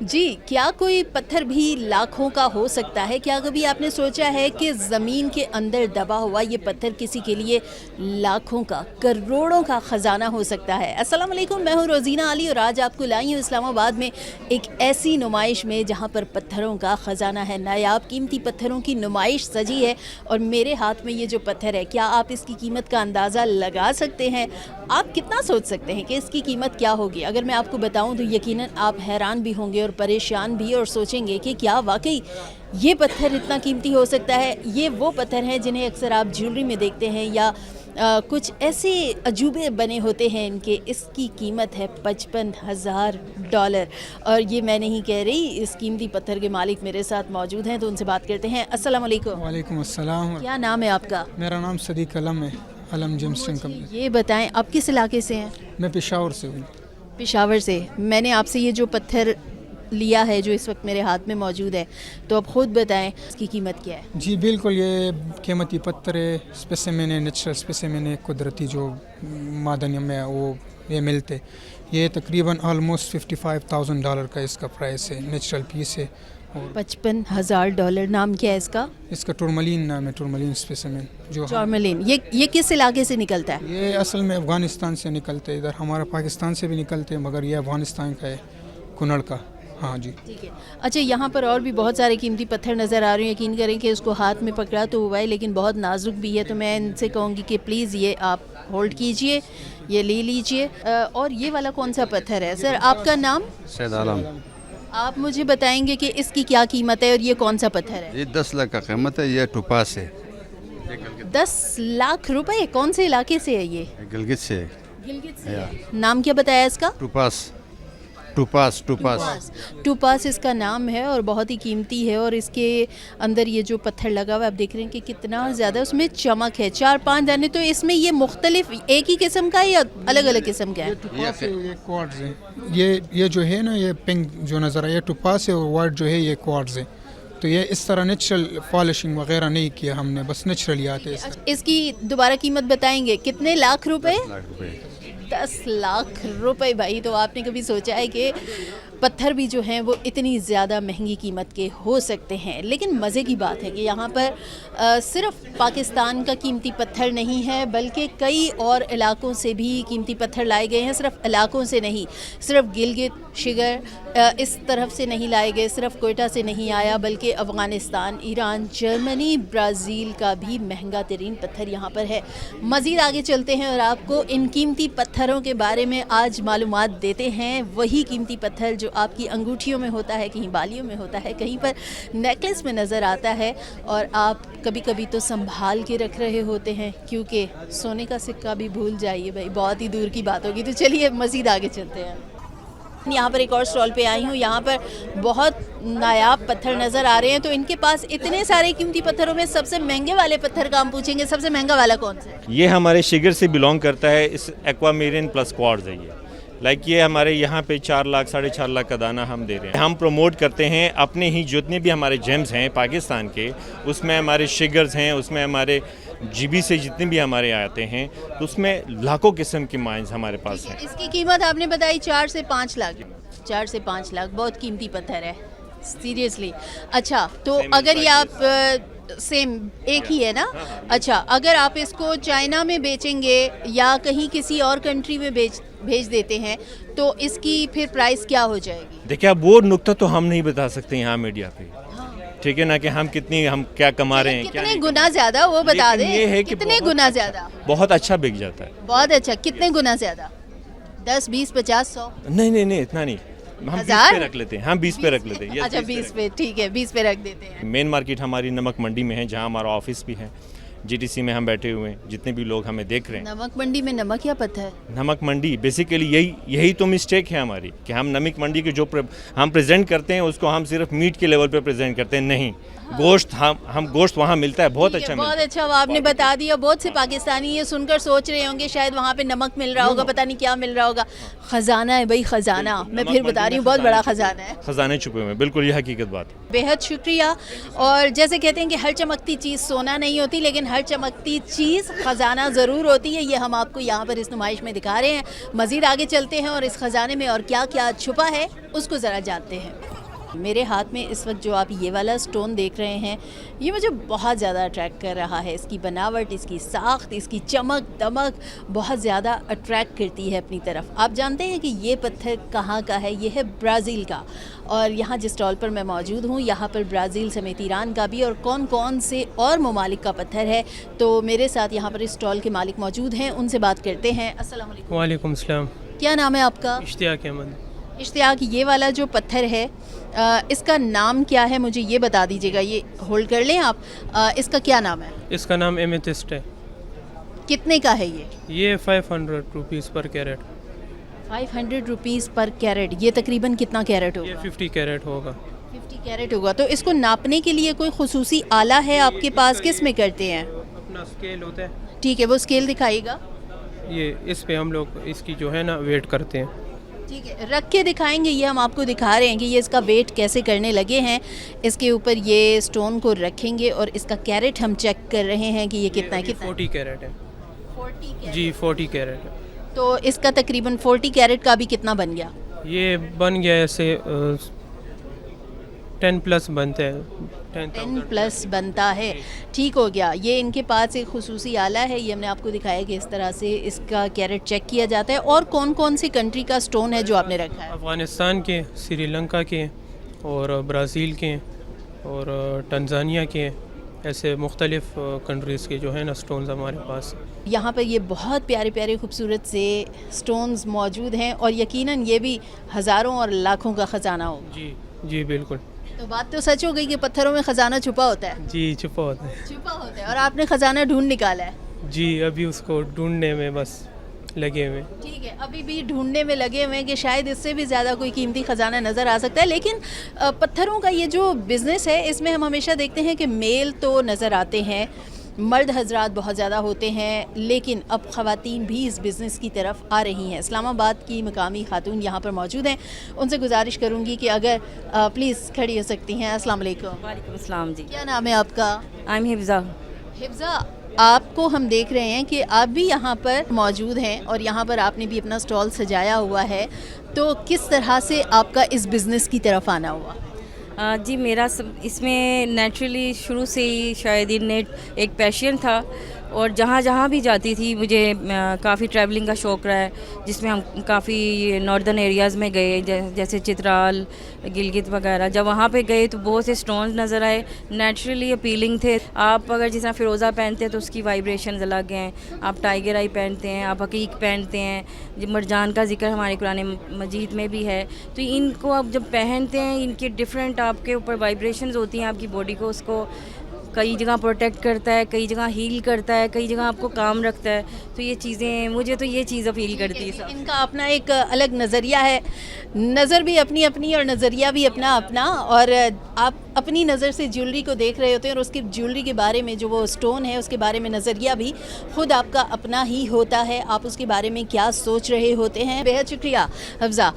جی کیا کوئی پتھر بھی لاکھوں کا ہو سکتا ہے؟ کیا کبھی آپ نے سوچا ہے کہ زمین کے اندر دبا ہوا یہ پتھر کسی کے لیے لاکھوں کا کروڑوں کا خزانہ ہو سکتا ہے؟ السلام علیکم، میں ہوں روزینہ علی اور آج آپ کو لائی ہوں اسلام آباد میں ایک ایسی نمائش میں جہاں پر پتھروں کا خزانہ ہے، نایاب قیمتی پتھروں کی نمائش سجی ہے اور میرے ہاتھ میں یہ جو پتھر ہے، کیا آپ اس کی قیمت کا اندازہ لگا سکتے ہیں؟ آپ کتنا سوچ سکتے ہیں کہ اس کی قیمت کیا ہوگی؟ اگر میں آپ کو بتاؤں تو یقیناً آپ حیران بھی ہوں گے اور پریشان بھی، اور سوچیں گے کہ کیا واقعی یہ پتھر اتنا قیمتی ہو سکتا ہے؟ یہ وہ پتھر ہیں جنہیں اکثر آپ جیولری میں دیکھتے ہیں یا کچھ ایسے عجوبے بنے ہوتے ہیں ان کے. اس کی قیمت ہے $55,000 اور یہ میں نہیں کہہ رہی، اس قیمتی پتھر کے مالک میرے ساتھ موجود ہیں تو ان سے بات کرتے ہیں. السلام علیکم. وعلیکم السلام. کیا نام ہے آپ کا؟ میرا نام صدیق علم ہے، علم جیمسٹن کمپنی. یہ بتائیں آپ کس علاقے سے ہیں؟ میں پشاور سے ہوں. پشاور سے. میں نے آپ سے یہ جو پتھر لیا ہے جو اس وقت میرے ہاتھ میں موجود ہے، تو اب خود بتائیں اس کی قیمت کیا ہے؟ جی بالکل، یہ قیمتی پتھر ہے، اسپیسیمن ہے، نیچرل اسپیسیمن ہے، قدرتی جو معدن میں وہ یہ ملتے. یہ تقریباً آلموسٹ $55,000 کا اس کا پرائس ہے، نیچرل پیس ہے. اور $55,000. نام کیا ہے اس کا؟ اس کا ٹورملین نام ہے، ٹورملین اسپیسیمن. جو ٹورملین. یہ کس علاقے سے نکلتا ہے؟ یہ اصل میں افغانستان سے نکلتے، ادھر ہمارا پاکستان سے بھی نکلتے مگر یہ افغانستان کا ہے، کنڑ کا. ہاں جی ٹھیک ہے. اچھا، یہاں پر اور بھی بہت سارے قیمتی پتھر نظر آ رہے ہیں. یقین کریں کہ اس کو ہاتھ میں پکڑا تو ہوا ہے لیکن بہت نازک بھی ہے، تو میں ان سے کہوں گی کہ پلیز یہ آپ ہولڈ کیجئے، یہ لے لیجئے. اور یہ والا کون سا پتھر ہے سر؟ آپ کا نام؟ سید عالم. آپ مجھے بتائیں گے کہ اس کی کیا قیمت ہے اور یہ کون سا پتھر ہے؟ یہ 10 لاکھ کا قیمت ہے. یہ ٹوپاس ہے. 10 لاکھ روپے. کون سے علاقے سے ہے یہ؟ گلگت سے. گلگت سے ہے. نام کیا بتایا اس کا؟ ٹوپاس. ٹوپاس. ٹوپاس. ٹوپاس اس کا نام ہے اور بہت ہی قیمتی ہے. اور اس کے اندر یہ جو پتھر لگا ہوا ہے آپ دیکھ رہے ہیں کہ کتنا زیادہ اس میں چمک ہے. 4-5 دانے. تو اس میں یہ مختلف ایک ہی قسم کا ہے یا الگ الگ قسم کا ہے؟ یہ کوارٹز ہے. یہ جو ہے نا، یہ پنک جو نظر آیا ٹوپاس ہے، اور وائٹ جو ہے یہ کوارٹز ہے. تو یہ اس طرح نیچرل پالشنگ وغیرہ نہیں کیا ہم نے، بس نیچرلی آتے. اس کی دوبارہ قیمت بتائیں گے کتنے لاکھ روپے؟ 10 لاکھ روپے. 10 لاکھ روپے. بھائی تو آپ نے کبھی سوچا ہے کہ پتھر بھی جو ہیں وہ اتنی زیادہ مہنگی قیمت کے ہو سکتے ہیں؟ لیکن مزے کی بات ہے کہ یہاں پر صرف پاکستان کا قیمتی پتھر نہیں ہے بلکہ کئی اور علاقوں سے بھی قیمتی پتھر لائے گئے ہیں. صرف علاقوں سے نہیں، صرف گلگت شگر اس طرف سے نہیں لائے گئے، صرف کوئٹہ سے نہیں آیا بلکہ افغانستان، ایران، جرمنی، برازیل کا بھی مہنگا ترین پتھر یہاں پر ہے. مزید آگے چلتے ہیں اور آپ کو ان قیمتی پتھروں کے بارے میں آج معلومات دیتے ہیں. وہی قیمتی پتھر جو آپ کی انگوٹھیوں میں ہوتا ہے، کہیں بالیوں میں ہوتا ہے، کہیں پر نیکلس میں نظر آتا ہے اور آپ کبھی کبھی تو سنبھال کے رکھ رہے ہوتے ہیں، کیونکہ سونے کا سکہ بھی بھول جائیے بھائی، بہت ہی دور کی بات ہوگی. تو چلیے مزید آگے چلتے ہیں. یہاں پر ایک اور سٹال پہ آئی ہوں. یہاں پر بہت نایاب پتھر نظر آ رہے ہیں. تو ان کے پاس اتنے سارے قیمتی پتھروں میں سب سے مہنگے والے پتھر کا ہم پوچھیں گے. سب سے مہنگا والا کون سا ہے؟ یہ ہمارے شگر سے بلونگ کرتا ہے. اس ایکوا میرین پلس کوارٹز ہے. یہ ہمارے یہاں پہ 4 لاکھ 4.5 لاکھ کا دانہ ہم دے رہے ہیں. ہم پروموٹ کرتے ہیں اپنے ہی جتنے بھی ہمارے جیمز ہیں پاکستان کے، اس میں ہمارے شگرز ہیں، اس میں ہمارے جی بی سے جتنے بھی ہمارے آتے ہیں، تو اس میں لاکھوں قسم کی مائنز ہمارے پاس ہیں. اس کی قیمت آپ نے بتائی 4 سے 5 لاکھ. 4 سے 5 لاکھ بہت قیمتی پتھر ہے سیریسلی. اچھا تو اگر یہ آپ سیم ایک ہی ہے نا؟ اچھا اگر آپ اس کو چائنا میں بیچیں گے یا کہیں کسی اور کنٹری میں بھیج دیتے ہیں تو اس کی پھر پرائس کیا ہو جائے گی؟ دیکھیں اب وہ نقطہ تو ہم نہیں بتا سکتے یہاں میڈیا پہ، ٹھیک ہے نا، کہ ہم کیا کما رہے ہیں. کتنے گنا زیادہ وہ بتا دیں. یہ ہے کہ کتنے گنا زیادہ؟ بہت اچھا بک جاتا ہے. بہت اچھا. کتنے گنا زیادہ؟ 10 20 50 100؟ نہیں اتنا نہیں. ہم 20 پہ رکھ لیتے ہیں. 20 پہ رکھ لیتے ہیں. اچھا 20 پہ ٹھیک ہے، 20 پہ رکھ دیتے ہیں. مین مارکیٹ ہماری نمک منڈی میں ہے جہاں ہمارا آفس بھی ہے. جی ٹی سی میں ہم بیٹھے ہوئے ہیں، جتنے بھی لوگ ہمیں دیکھ رہے ہیں. نمک منڈی میں نمک یا پتھر؟ نمک منڈی بیسیکلی یہی تو مسٹیک ہے ہماری کہ ہم نمک منڈی کے جو ہم پریزنٹ کرتے ہیں اس کو ہم صرف میٹ کے لیول پہ پریزنٹ کرتے ہیں. نہیں، گوشت ہم گوشت وہاں ملتا ہے، بہت اچھا ملتا ہے. بہت اچھا آپ نے بتا دیا. بہت سے پاکستانی یہ سن کر سوچ رہے ہوں گے شاید وہاں پہ نمک مل رہا ہوگا، پتہ نہیں کیا مل رہا ہوگا. خزانہ ہے بھائی، خزانہ. میں پھر بتا رہی ہوں بہت بڑا خزانہ ہے. خزانے چھپے ہوئے، بالکل یہ حقیقت بات ہے. بے حد شکریہ. اور جیسے کہتے ہیں کہ ہر چمکتی چیز سونا نہیں ہوتی، لیکن ہر چمکتی چیز خزانہ ضرور ہوتی ہے. یہ ہم آپ کو یہاں پر اس نمائش میں دکھا رہے ہیں. مزید آگے چلتے ہیں اور اس خزانے میں اور کیا کیا چھپا ہے اس کو ذرا جانتے ہیں. میرے ہاتھ میں اس وقت جو آپ یہ والا سٹون دیکھ رہے ہیں یہ مجھے بہت زیادہ اٹریکٹ کر رہا ہے. اس کی بناوٹ، اس کی ساخت، اس کی چمک دمک بہت زیادہ اٹریکٹ کرتی ہے اپنی طرف. آپ جانتے ہیں کہ یہ پتھر کہاں کا ہے؟ یہ ہے برازیل کا. اور یہاں جس اسٹال پر میں موجود ہوں یہاں پر برازیل سمیت ایران کا بھی اور کون کون سے اور ممالک کا پتھر ہے. تو میرے ساتھ یہاں پر اس اسٹال کے مالک موجود ہیں، ان سے بات کرتے ہیں. السلام علیکم. وعلیکم السلام. کیا نام ہے آپ کا؟ اشتیاق احمد. اشتیاق، یہ والا جو پتھر ہے اس کا نام کیا ہے مجھے یہ بتا دیجیے گا. یہ ہولڈ کر لیں آپ. اس کا کیا نام ہے؟ اس کا نام ایمیتھسٹ ہے. کتنے کا ہے یہ 500 rupees per carat. 500 rupees per carat. یہ تقریباً کتنا کیرٹ ہوگا؟ یہ 50 کیرٹ ہوگا. 50 کیرٹ ہوگا. تو اس کو ناپنے کے لیے کوئی خصوصی آلہ ہے آپ کے پاس؟ کس میں کرتے ہیں؟ اپنا اسکیل ہوتا ہے. ٹھیک ہے، وہ اسکیل دکھائیے گا. یہ اس پہ ہم لوگ اس کی جو ہے نا ویٹ کرتے ہیں. ٹھیک ہے، رکھ کے دکھائیں گے. یہ ہم آپ کو دکھا رہے ہیں کہ یہ اس کا ویٹ کیسے کرنے لگے ہیں. اس کے اوپر یہ اسٹون کو رکھیں گے اور اس کا کیرٹ ہم چیک کر رہے ہیں کہ یہ کتنا ہے. کتنا 40 کیرٹ ہے. 40 کیرٹ. جی 40 کیرٹ ہے. تو اس کا تقریباً 40 کیرٹ کا بھی کتنا بن گیا؟ یہ بن گیا ایسے 10 پلس بنتا ہے. 10 پلس بنتا ہے. ٹھیک ہو گیا. یہ ان کے پاس ایک خصوصی آلہ ہے. یہ ہم نے آپ کو دکھایا کہ اس طرح سے اس کا کیرٹ چیک کیا جاتا ہے. اور کون کون سی کنٹری کا سٹون ہے جو آپ نے رکھا ہے؟ افغانستان کے، سری لنکا کے اور برازیل کے اور ٹنزانیہ کے، ایسے مختلف کنٹریز کے جو ہے نا سٹونز ہمارے پاس. یہاں پر یہ بہت پیارے پیارے خوبصورت سے سٹونز موجود ہیں اور یقیناً یہ بھی ہزاروں اور لاکھوں کا خزانہ ہو. جی جی بالکل. تو بات تو سچ ہو گئی کہ پتھروں میں خزانہ چھپا ہوتا ہے. جی چھپا ہوتا ہے. چھپا ہوتا ہے اور آپ نے خزانہ ڈھونڈ نکالا ہے. جی ابھی اس کو ڈھونڈنے میں بس لگے ہوئے. ٹھیک ہے، ابھی بھی ڈھونڈنے میں لگے ہوئے ہیں کہ شاید اس سے بھی زیادہ کوئی قیمتی خزانہ نظر آ سکتا ہے. لیکن پتھروں کا یہ جو بزنس ہے اس میں ہم ہمیشہ دیکھتے ہیں کہ میل تو نظر آتے ہیں، مرد حضرات بہت زیادہ ہوتے ہیں، لیکن اب خواتین بھی اس بزنس کی طرف آ رہی ہیں. اسلام آباد کی مقامی خاتون یہاں پر موجود ہیں. ان سے گزارش کروں گی کہ اگر پلیز کھڑی ہو سکتی ہیں. السلام علیکم. وعلیکم السلام. جی کیا نام ہے آپ کا؟ I am حفظہ. حفظہ، آپ کو ہم دیکھ رہے ہیں کہ آپ بھی یہاں پر موجود ہیں اور یہاں پر آپ نے بھی اپنا سٹال سجایا ہوا ہے. تو کس طرح سے آپ کا اس بزنس کی طرف آنا ہوا؟ جی میرا اس میں نیچرلی شروع سے ہی شاید ایک پیشن تھا اور جہاں جہاں بھی جاتی تھی مجھے کافی ٹریولنگ کا شوق رہا ہے، جس میں ہم کافی ناردرن ایریاز میں گئے جیسے چترال، گلگت وغیرہ. جب وہاں پہ گئے تو بہت سے سٹونز نظر آئے، نیچرلی اپیلنگ تھے. آپ اگر جس طرح فیروزہ پہنتے ہیں تو اس کی وائبریشنز الگ ہیں. آپ ٹائیگر آئی پہنتے ہیں، آپ حقیق پہنتے ہیں، مرجان کا ذکر ہمارے قرآن مجید میں بھی ہے. تو ان کو آپ جب پہنتے ہیں ان کی ڈفرینٹ آپ کے اوپر وائبریشنز ہوتی ہیں. آپ کی باڈی کو اس کو کئی جگہ پروٹیکٹ کرتا ہے، کئی جگہ ہیل کرتا ہے، کئی جگہ آپ کو کام رکھتا ہے. تو یہ چیزیں مجھے تو یہ چیز اپیل کرتی ہے. ان کا اپنا ایک الگ نظریہ ہے، نظر بھی اپنی اپنی اور نظریہ بھی اپنا اپنا. اور آپ اپنی نظر سے جیولری کو دیکھ رہے ہوتے ہیں اور اس کی جیولری کے بارے میں جو وہ سٹون ہے اس کے بارے میں نظریہ بھی خود آپ کا اپنا ہی ہوتا ہے. آپ اس کے بارے میں کیا سوچ رہے ہوتے ہیں. بے حد شکریہ حفظہ.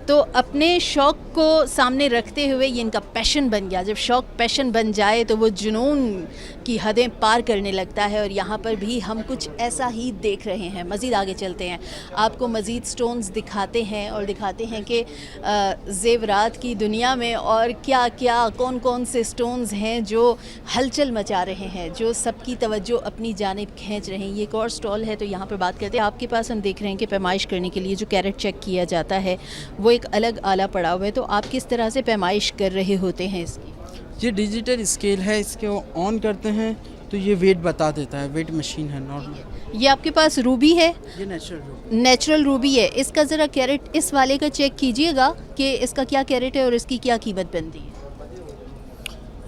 تو اپنے شوق کو سامنے رکھتے ہوئے یہ ان کا پیشن بن گیا. جب شوق پیشن بن جائے تو وہ جنون کی حدیں پار کرنے لگتا ہے. اور یہاں پر بھی ہم کچھ ایسا ہی دیکھ رہے ہیں. مزید آگے چلتے ہیں، آپ کو مزید سٹونز دکھاتے ہیں اور دکھاتے ہیں کہ زیورات کی دنیا میں اور کیا کیا کون کون سے سٹونز ہیں جو ہلچل مچا رہے ہیں، جو سب کی توجہ اپنی جانب کھینچ رہے ہیں. یہ ایک اور سٹال ہے تو یہاں پر بات کرتے ہیں. آپ کے پاس ہم دیکھ رہے ہیں کہ پیمائش کرنے کے لیے جو کیرٹ چیک کیا جاتا ہے وہ ایک الگ آلہ پڑا ہوا ہے. تو آپ کس طرح سے پیمائش کر رہے ہوتے ہیں اس کی؟ یہ ڈیجیٹل اسکیل ہے، اس کو آن کرتے ہیں تو یہ ویٹ بتا دیتا ہے. ویٹ مشین ہے نارمل. یہ آپ کے پاس روبی ہے؟ یہ نیچرل روبی ہے. اس کا ذرا کیرٹ اس والے کا چیک کیجئے گا کہ اس کا کیا کیرٹ ہے اور اس کی کیا قیمت بنتی ہے.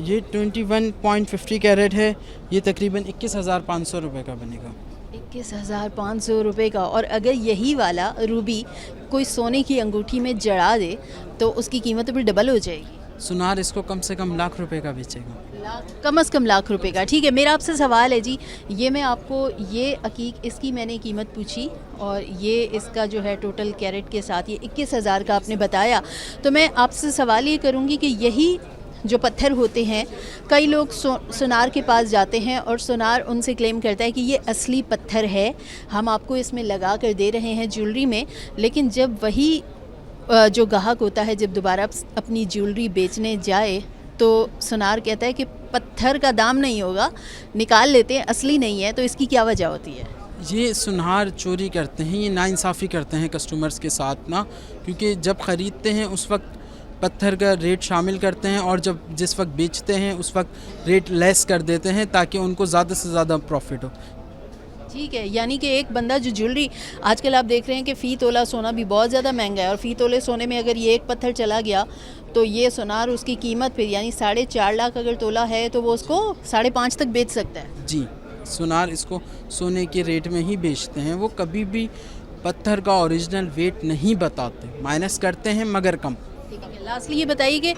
یہ 21.50 کیرٹ ہے. یہ تقریباً 21,500 روپے کا بنے گا. 21,500 روپے کا. اور اگر یہی والا روبی کوئی سونے کی انگوٹھی میں جڑا دے تو اس کی قیمت تو بھی ڈبل ہو جائے گی. سنار اس کو کم سے کم لاکھ روپے کا بیچے گا. کم از کم لاکھ روپے کا. ٹھیک ہے، میرا آپ سے سوال ہے جی، یہ میں آپ کو یہ عقیق اس کی میں نے قیمت پوچھی اور یہ اس کا جو ہے ٹوٹل کیرٹ کے ساتھ یہ 21,000 کا آپ نے بتایا. تو میں آپ سے سوال یہ کروں گی کہ یہی جو پتھر ہوتے ہیں کئی لوگ سونار کے پاس جاتے ہیں اور سونار ان سے کلیم کرتا ہے کہ یہ اصلی پتھر ہے، ہم آپ کو اس میں لگا کر دے رہے ہیں جیولری میں، لیکن جب وہی جو گاہک ہوتا ہے جب دوبارہ اپنی جیولری بیچنے جائے تو سونار کہتا ہے کہ پتھر کا دام نہیں ہوگا، نکال لیتے ہیں، اصلی نہیں ہے. تو اس کی کیا وجہ ہوتی ہے؟ یہ سنہار چوری کرتے ہیں، یہ ناانصافی کرتے ہیں کسٹمرز کے ساتھ نا، کیونکہ جب خریدتے ہیں اس وقت پتھر کا ریٹ شامل کرتے ہیں اور جس وقت بیچتے ہیں اس وقت ریٹ لیس کر دیتے ہیں تاکہ ان کو زیادہ سے زیادہ پروفٹ ہو. ٹھیک ہے، یعنی کہ ایک بندہ جو جیولری آج کل آپ دیکھ رہے ہیں کہ فی تولہ سونا بھی بہت زیادہ مہنگا ہے، اور فی تولے سونے میں اگر یہ ایک پتھر چلا گیا تو یہ سونار اس کی قیمت پہ یعنی 4.5 لاکھ اگر تولہ ہے تو وہ اس کو 5.5 تک بیچ سکتا ہے. جی، سونار اس کو سونے کے ریٹ میں ہی بیچتے ہیں، وہ کبھی بھی پتھر کا اوریجنل ویٹ نہیں بتاتے، مائنس کرتے ہیں مگر کم. ٹھیک ہے، لاسٹلی یہ بتائیے کہ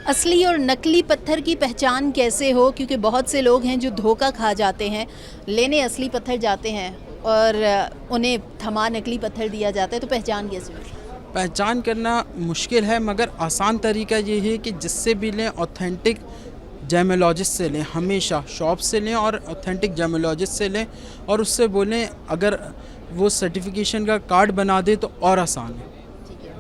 اصلی اور نقلی پتھر کی پہچان کیسے ہو، کیونکہ بہت سے لوگ ہیں جو دھوکہ کھا جاتے ہیں، لینے اصلی پتھر جاتے ہیں اور انہیں تھما نقلی پتھر دیا جاتا ہے، تو پہچان کیسے ہو؟ پہچان کرنا مشکل ہے مگر آسان طریقہ یہ ہے کہ جس سے بھی لیں اوتھینٹک جیمولوجسٹ سے لیں، ہمیشہ شاپ سے لیں اور اوتھینٹک جیمولوجسٹ سے لیں اور اس سے بولیں اگر وہ سرٹیفیکیشن کا کارڈ بنا دے تو اور آسان ہے.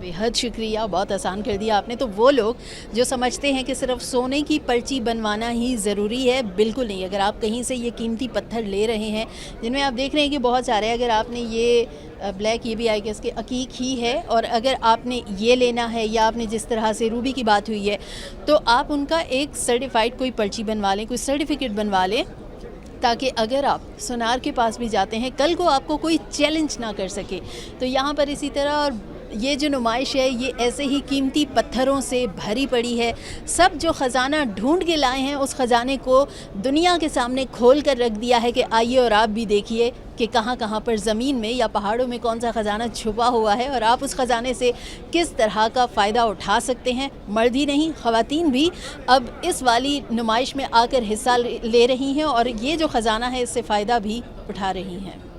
بےحد شکریہ، بہت آسان کر دیا آپ نے. تو وہ لوگ جو سمجھتے ہیں کہ صرف سونے کی پرچی بنوانا ہی ضروری ہے، بالکل نہیں. اگر آپ کہیں سے یہ قیمتی پتھر لے رہے ہیں جن میں آپ دیکھ رہے ہیں کہ بہت سارے، اگر آپ نے یہ بلیک، یہ بھی آئی گیس کہ عقیق ہی ہے، اور اگر آپ نے یہ لینا ہے یا آپ نے جس طرح سے روبی کی بات ہوئی ہے تو آپ ان کا ایک سرٹیفائڈ کوئی پرچی بنوا لیں، کوئی سرٹیفکیٹ بنوا لیں، تاکہ اگر آپ سونار کے پاس بھی جاتے ہیں کل کو آپ کو کوئی چیلنج نہ کر سکے. تو یہاں پر اسی طرح، اور یہ جو نمائش ہے یہ ایسے ہی قیمتی پتھروں سے بھری پڑی ہے. سب جو خزانہ ڈھونڈ کے لائے ہیں اس خزانے کو دنیا کے سامنے کھول کر رکھ دیا ہے کہ آئیے اور آپ بھی دیکھیے کہ کہاں کہاں پر زمین میں یا پہاڑوں میں کون سا خزانہ چھپا ہوا ہے، اور آپ اس خزانے سے کس طرح کا فائدہ اٹھا سکتے ہیں. مرد ہی نہیں، خواتین بھی اب اس والی نمائش میں آ کر حصہ لے رہی ہیں اور یہ جو خزانہ ہے اس سے فائدہ بھی اٹھا رہی ہیں.